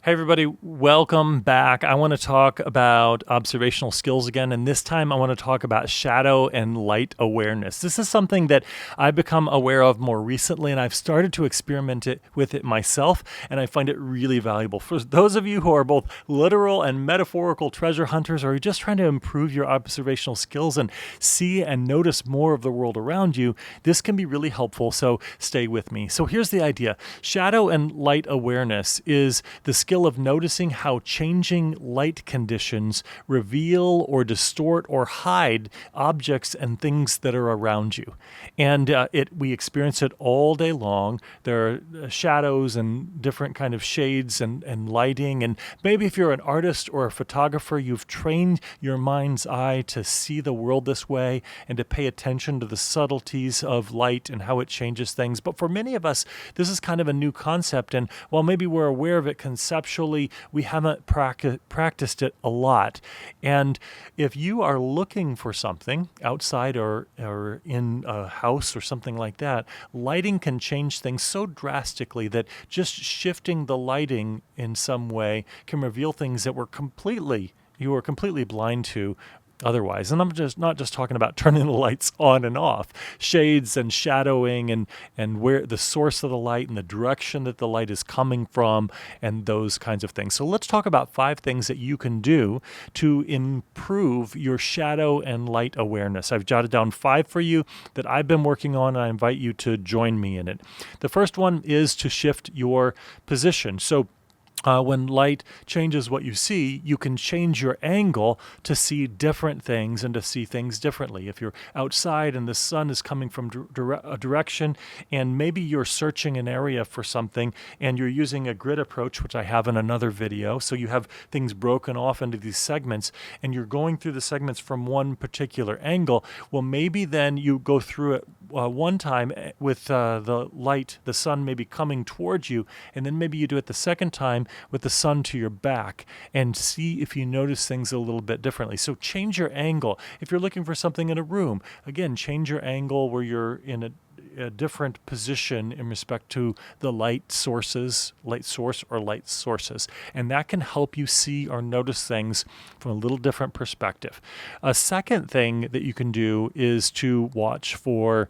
Hey everybody, welcome back. I want to talk about observational skills again, and this time I want to talk about shadow and light awareness. This is something that I've become aware of more recently, and I've started to experiment with it myself, and I find it really valuable. For those of you who are both literal and metaphorical treasure hunters, or are just trying to improve your observational skills and see and notice more of the world around you, this can be really helpful, so stay with me. So here's the idea. Shadow and light awareness is the skill of noticing how changing light conditions reveal or distort or hide objects and things that are around you. And we experience it all day long. There are shadows and different kind of shades and lighting. And maybe if you're an artist or a photographer, you've trained your mind's eye to see the world this way and to pay attention to the subtleties of light and how it changes things. But for many of us, this is kind of a new concept. And while maybe we're aware of it conceptually, we haven't practiced it a lot. And if you are looking for something outside or in a house or something like that, lighting can change things so drastically that just shifting the lighting in some way can reveal things that you were completely blind to otherwise. And I'm just not just talking about turning the lights on and off, shades and shadowing and where the source of the light and the direction that the light is coming from and those kinds of things. So let's talk about 5 things that you can do to improve your shadow and light awareness. I've jotted down 5 for you that I've been working on, and I invite you to join me in it. The first one is to shift your position. So when light changes what you see, you can change your angle to see different things and to see things differently. If you're outside and the sun is coming from a direction, and maybe you're searching an area for something and you're using a grid approach, which I have in another video, so you have things broken off into these segments and you're going through the segments from one particular angle, well, maybe then you go through it one time with the sun maybe coming towards you, and then maybe you do it the second time with the sun to your back and see if you notice things a little bit differently. So change your angle. If you're looking for something in a room, again, change your angle where you're in a different position in respect to the light source or light sources. And that can help you see or notice things from a little different perspective. A second thing that you can do is to watch for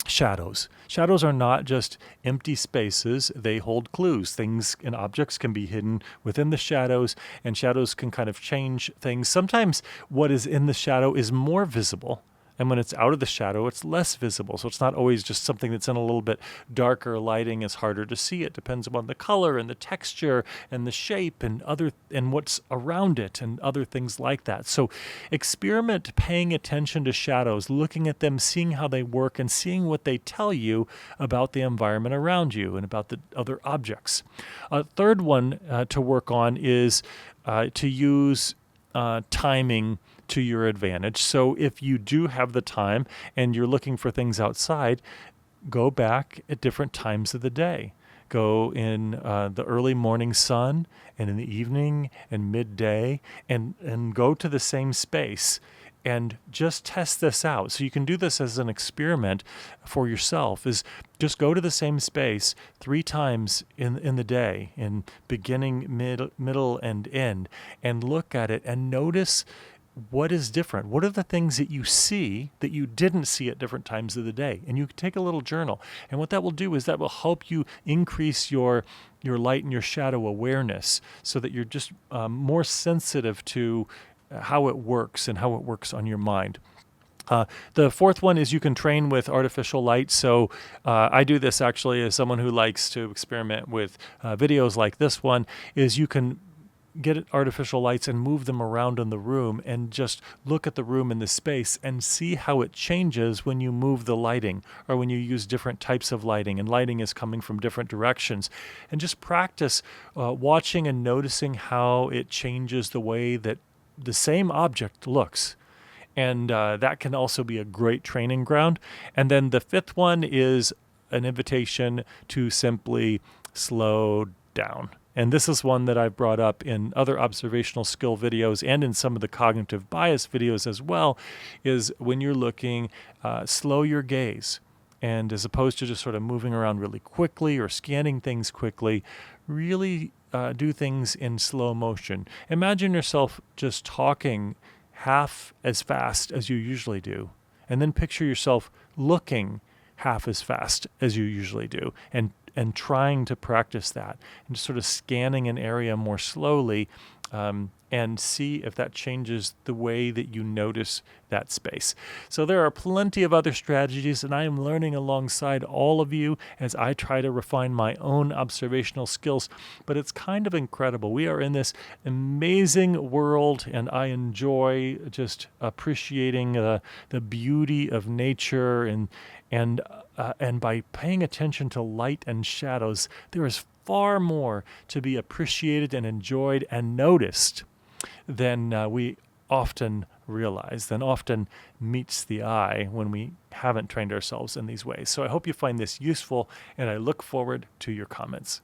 shadows. Shadows are not just empty spaces. They hold clues. Things and objects can be hidden within the shadows, and shadows can kind of change things. Sometimes what is in the shadow is more visible, and when it's out of the shadow, it's less visible. So it's not always just something that's in a little bit darker lighting is harder to see. It depends upon the color and the texture and the shape and what's around it and other things like that. So experiment paying attention to shadows, looking at them, seeing how they work, and seeing what they tell you about the environment around you and about the other objects. A third one to work on is to use timing to your advantage. So if you do have the time and you're looking for things outside, go back at different times of the day. Go in the early morning sun and in the evening and midday, and go to the same space and just test this out. So you can do this as an experiment for yourself, is just go to the same space 3 times in the day, in beginning, middle, and end, and look at it and notice what is different. What are the things that you see that you didn't see at different times of the day? And you can take a little journal. And what that will do is that will help you increase your light and your shadow awareness so that you're just more sensitive to how it works and how it works on your mind. The fourth one is you can train with artificial light. So I do this actually as someone who likes to experiment with videos like this one, is you can get artificial lights and move them around in the room and just look at the room and the space and see how it changes when you move the lighting or when you use different types of lighting, and lighting is coming from different directions. And just practice watching and noticing how it changes the way that the same object looks. And that can also be a great training ground. And then the fifth one is an invitation to simply slow down. And this is one that I've brought up in other observational skill videos and in some of the cognitive bias videos as well, is when you're looking, slow your gaze. And as opposed to just sort of moving around really quickly or scanning things quickly, really do things in slow motion. Imagine yourself just talking half as fast as you usually do, and then picture yourself looking half as fast as you usually do, and trying to practice that, and just sort of scanning an area more slowly, and see if that changes the way that you notice that space. So there are plenty of other strategies, and I am learning alongside all of you as I try to refine my own observational skills, but it's kind of incredible. We are in this amazing world, and I enjoy just appreciating the beauty of nature, and by paying attention to light and shadows, there is far more to be appreciated and enjoyed and noticed than we often realize, than often meets the eye when we haven't trained ourselves in these ways. So I hope you find this useful, and I look forward to your comments.